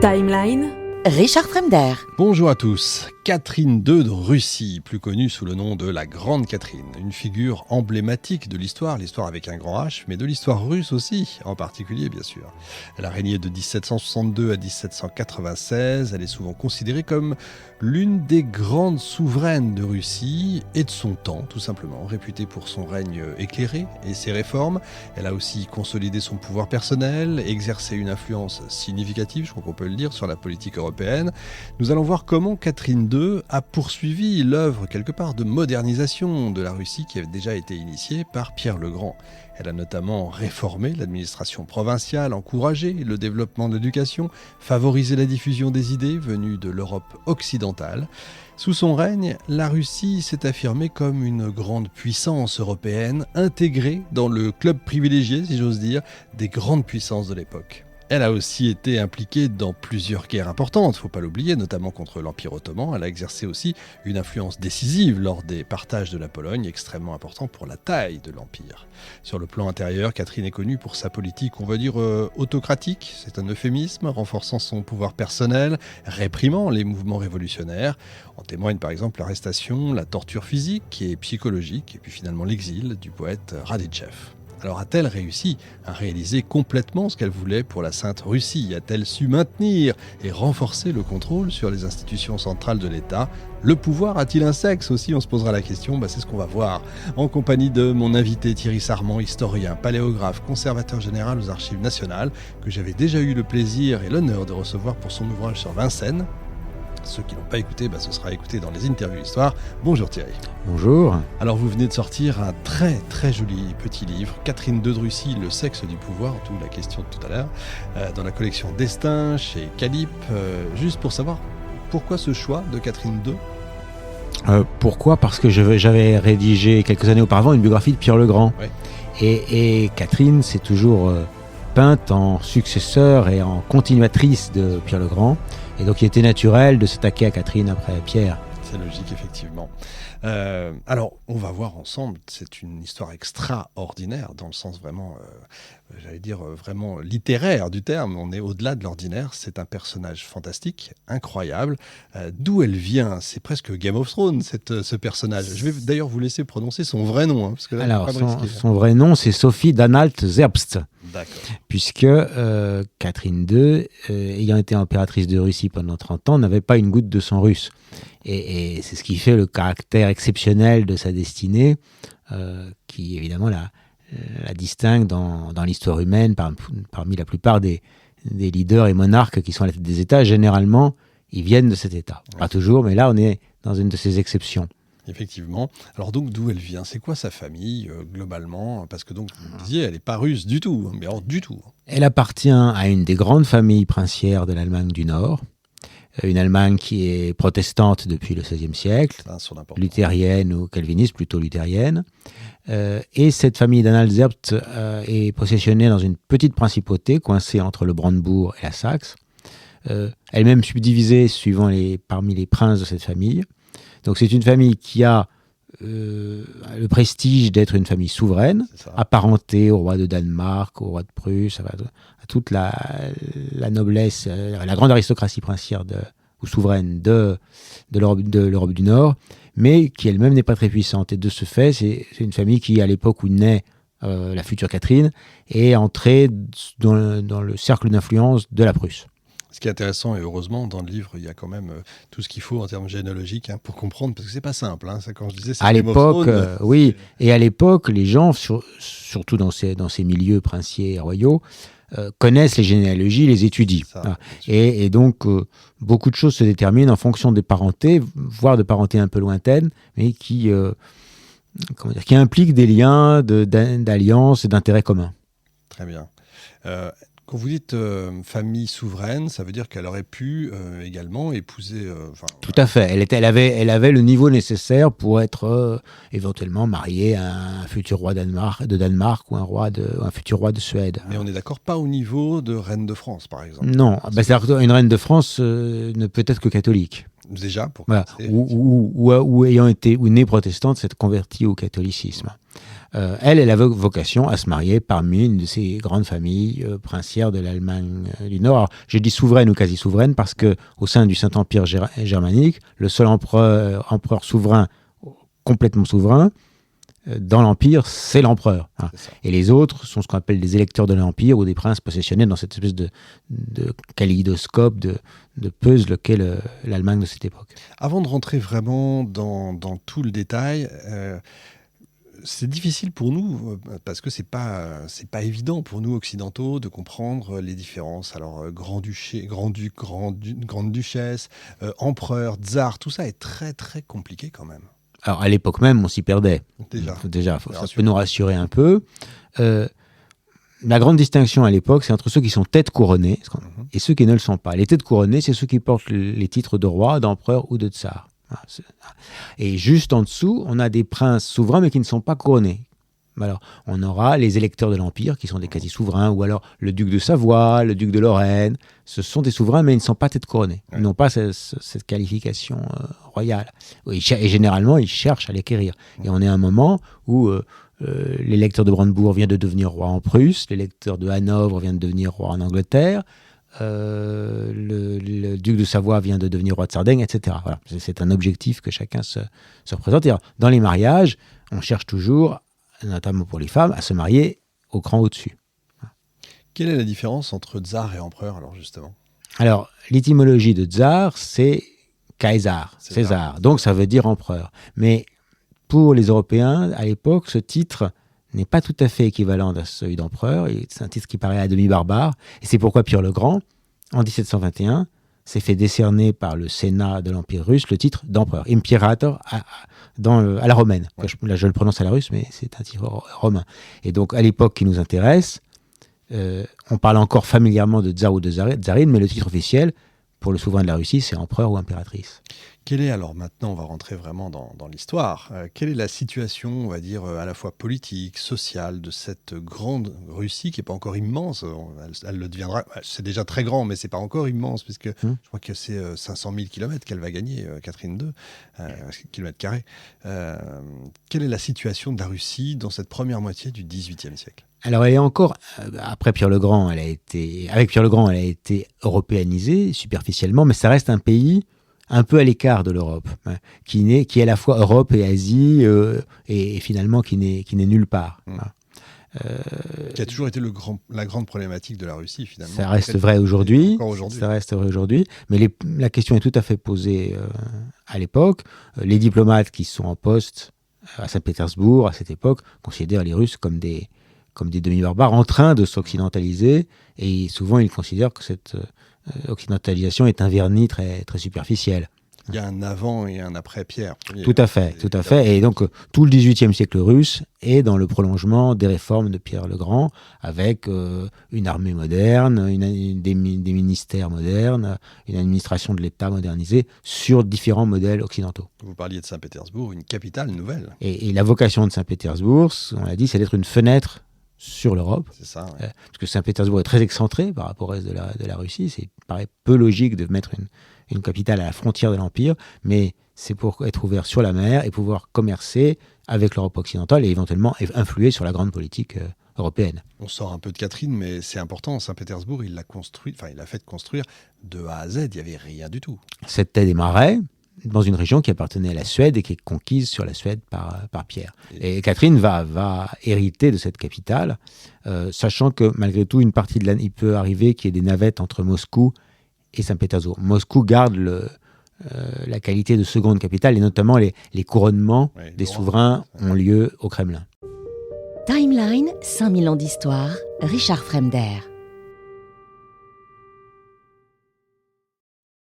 Timeline. Richard Fremder. Bonjour à tous. Catherine II de Russie, plus connue sous le nom de la Grande Catherine, une figure emblématique de l'histoire avec un grand H, mais de l'histoire russe aussi, en particulier bien sûr. Elle a régné de 1762 à 1796, elle est souvent considérée comme l'une des grandes souveraines de Russie et de son temps, tout simplement, réputée pour son règne éclairé et ses réformes. Elle a aussi consolidé son pouvoir personnel, exercé une influence significative, je crois qu'on peut le dire, sur la politique européenne. Nous allons voir comment Catherine II a poursuivi l'œuvre quelque part de modernisation de la Russie qui avait déjà été initiée par Pierre le Grand. Elle a notamment réformé l'administration provinciale, encouragé le développement de l'éducation, favorisé la diffusion des idées venues de l'Europe occidentale. Sous son règne, la Russie s'est affirmée comme une grande puissance européenne, intégrée dans le club privilégié, si j'ose dire, des grandes puissances de l'époque. Elle a aussi été impliquée dans plusieurs guerres importantes, il ne faut pas l'oublier, notamment contre l'Empire ottoman. Elle a exercé aussi une influence décisive lors des partages de la Pologne, extrêmement important pour la taille de l'Empire. Sur le plan intérieur, Catherine est connue pour sa politique, on va dire, autocratique, c'est un euphémisme, renforçant son pouvoir personnel, réprimant les mouvements révolutionnaires. En témoigne par exemple l'arrestation, la torture physique et psychologique, et puis finalement l'exil du poète Raditchev. Alors a-t-elle réussi à réaliser complètement ce qu'elle voulait pour la Sainte Russie ? A-t-elle su maintenir et renforcer le contrôle sur les institutions centrales de l'État ? Le pouvoir a-t-il un sexe aussi ? On se posera la question, c'est ce qu'on va voir. En compagnie de mon invité Thierry Sarment, historien, paléographe, conservateur général aux Archives nationales, que j'avais déjà eu le plaisir et l'honneur de recevoir pour son ouvrage sur Vincennes. Ceux qui n'ont pas écouté, ce sera écouté dans les interviews histoire. Bonjour Thierry. Bonjour. Alors vous venez de sortir un très très joli petit livre, Catherine II de Russie, le sexe du pouvoir, d'où la question de tout à l'heure, dans la collection Destin chez Calip. Juste pour savoir, pourquoi ce choix de Catherine II ? Pourquoi ? Parce que j'avais rédigé quelques années auparavant une biographie de Pierre le Grand. Ouais. Et Catherine s'est toujours peinte en successeur et en continuatrice de Pierre le Grand. Et donc il était naturel de s'attaquer à Catherine après Pierre. C'est logique, effectivement. Alors, on va voir ensemble, c'est une histoire extraordinaire, dans le sens vraiment, vraiment littéraire du terme. On est au-delà de l'ordinaire, c'est un personnage fantastique, incroyable. D'où elle vient ? C'est presque Game of Thrones, ce personnage. Je vais d'ailleurs vous laisser prononcer son vrai nom. Parce que là, alors, son vrai nom, c'est Sophie d'Anhalt-Zerbst. D'accord. Puisque Catherine II, ayant été impératrice de Russie pendant 30 ans, n'avait pas une goutte de sang russe. Et c'est ce qui fait le caractère exceptionnel de sa destinée, qui évidemment la distingue dans l'histoire humaine parmi la plupart des leaders et monarques qui sont à la tête des États. Généralement, ils viennent de cet État. Pas toujours, mais là, on est dans une de ces exceptions. Effectivement. Alors donc, d'où elle vient ? C'est quoi sa famille, globalement ? Parce que donc, vous me disiez, elle n'est pas russe du tout, mais alors du tout. Elle appartient à une des grandes familles princières de l'Allemagne du Nord, une Allemagne qui est protestante depuis le XVIe siècle, luthérienne ou calviniste, plutôt luthérienne. Et cette famille d'Anhalt-Zerbst est positionnée dans une petite principauté coincée entre le Brandebourg et la Saxe, elle-même subdivisée parmi les princes de cette famille. Donc c'est une famille qui a le prestige d'être une famille souveraine, apparentée au roi de Danemark, au roi de Prusse, à toute la noblesse, la grande aristocratie princière ou souveraine de l'Europe du Nord, mais qui elle-même n'est pas très puissante. Et de ce fait, c'est une famille qui, à l'époque où naît la future Catherine, est entrée dans le cercle d'influence de la Prusse. Ce qui est intéressant, et heureusement, dans le livre, il y a quand même tout ce qu'il faut en termes généalogiques pour comprendre, parce que c'est pas simple. Ça, quand je disais, c'est à l'époque, oui. Et à l'époque, les gens, surtout dans ces milieux princiers et royaux, connaissent les généalogies, les étudient. Ça, et donc, beaucoup de choses se déterminent en fonction des parentés, voire de parentés un peu lointaines, mais qui impliquent des liens d'alliance et d'intérêts communs. Très bien. Quand vous dites famille souveraine, ça veut dire qu'elle aurait pu également épouser... Tout à fait. Elle avait le niveau nécessaire pour être éventuellement mariée à un futur roi de Danemark ou un futur roi de Suède. Mais on est d'accord, pas au niveau de reine de France, par exemple. Non, c'est-à-dire qu'une reine de France ne peut être que catholique. Déjà, pour voilà. Ou ayant été née protestante, s'être convertie au catholicisme. Elle avait vocation à se marier parmi une de ces grandes famille princière de l'Allemagne du Nord. Alors, je dis souveraine ou quasi souveraine parce que au sein du Saint-Empire germanique, le seul empereur souverain, complètement souverain, dans l'Empire, c'est l'empereur. Hein. Et les autres sont ce qu'on appelle des électeurs de l'Empire ou des princes possessionnés dans cette espèce de kaléidoscope, de puzzle qu'est l'Allemagne de cette époque. Avant de rentrer vraiment dans tout le détail, c'est difficile pour nous, parce que c'est pas évident pour nous occidentaux de comprendre les différences. Alors, grand-duché, grand-duc, grande-duchesse, empereur, tsar, tout ça est très très compliqué quand même. Alors, à l'époque même, on s'y perdait. Déjà, ça peut nous rassurer un peu. La grande distinction à l'époque, c'est entre ceux qui sont têtes couronnées et ceux qui ne le sont pas. Les têtes couronnées, c'est ceux qui portent les titres de roi, d'empereur ou de tsar. Et juste en dessous, on a des princes souverains, mais qui ne sont pas couronnés. Alors, on aura les électeurs de l'Empire, qui sont des quasi-souverains, ou alors le duc de Savoie, le duc de Lorraine. Ce sont des souverains, mais ils ne sont pas tête couronnés. Ils n'ont pas cette qualification royale. Et généralement, ils cherchent à l'acquérir. Et on est à un moment où l'électeur de Brandebourg vient de devenir roi en Prusse, l'électeur de Hanovre vient de devenir roi en Angleterre, le duc de Savoie vient de devenir roi de Sardaigne, etc. Voilà. C'est un objectif que chacun se représente. Et alors, dans les mariages, on cherche toujours, notamment pour les femmes, à se marier au cran au-dessus. Quelle est la différence entre tsar et empereur, alors justement ? Alors, l'étymologie de tsar, c'est Caesar, César. Donc, ça veut dire empereur. Mais pour les Européens, à l'époque, ce titre n'est pas tout à fait équivalent à celui d'empereur. C'est un titre qui paraît à demi barbare. Et c'est pourquoi Pierre le Grand, en 1721, s'est fait décerner par le Sénat de l'Empire russe le titre d'empereur, imperator, à la romaine. Ouais. Là, je le prononce à la russe, mais c'est un titre romain. Et donc, à l'époque qui nous intéresse, on parle encore familièrement de tsar ou de tsarine, mais le titre officiel, pour le souverain de la Russie, c'est empereur ou impératrice. Quelle est, alors maintenant on va rentrer vraiment dans l'histoire, quelle est la situation, on va dire, à la fois politique, sociale de cette grande Russie qui n'est pas encore immense, elle le deviendra, c'est déjà très grand mais c'est pas encore immense puisque je crois que c'est 500 000 km qu'elle va gagner, Catherine II, kilomètres carrés. Quelle est la situation de la Russie dans cette première moitié du XVIIIe siècle ? Alors elle est encore, avec Pierre le Grand, elle a été européanisée superficiellement, mais ça reste un pays un peu à l'écart de l'Europe, hein, qui est à la fois Europe et Asie, et finalement qui n'est nulle part. Qui a toujours été la grande problématique de la Russie, finalement. Ça reste vrai aujourd'hui. Ça reste vrai aujourd'hui. Mais la question est tout à fait posée à l'époque. Les diplomates qui sont en poste à Saint-Pétersbourg, à cette époque, considèrent les Russes comme des demi-barbares en train de s'occidentaliser. Et souvent, ils considèrent que cette occidentalisation est un vernis très, très superficiel. Il y a un avant et un après Pierre. Tout à fait. Et donc, tout le XVIIIe siècle russe est dans le prolongement des réformes de Pierre le Grand, avec une armée moderne, des ministères modernes, une administration de l'État modernisée sur différents modèles occidentaux. Vous parliez de Saint-Pétersbourg, une capitale nouvelle. Et la vocation de Saint-Pétersbourg, on l'a dit, c'est d'être une fenêtre sur l'Europe. C'est ça, ouais. Parce que Saint-Pétersbourg est très excentré par rapport au reste de la Russie. Il paraît peu logique de mettre une capitale à la frontière de l'Empire, mais c'est pour être ouvert sur la mer et pouvoir commercer avec l'Europe occidentale et éventuellement influer sur la grande politique européenne. On sort un peu de Catherine, mais c'est important. Saint-Pétersbourg, il l'a fait construire de A à Z. Il n'y avait rien du tout. C'était des marais dans une région qui appartenait à la Suède et qui est conquise sur la Suède par Pierre. Et Catherine va hériter de cette capitale, sachant que malgré tout, une partie de l'année, il peut arriver qu'il y ait des navettes entre Moscou et Saint-Pétersbourg. Moscou garde la qualité de seconde capitale, et notamment les couronnements des souverains ont lieu au Kremlin. Timeline, 5000 ans d'histoire, Richard Fremder.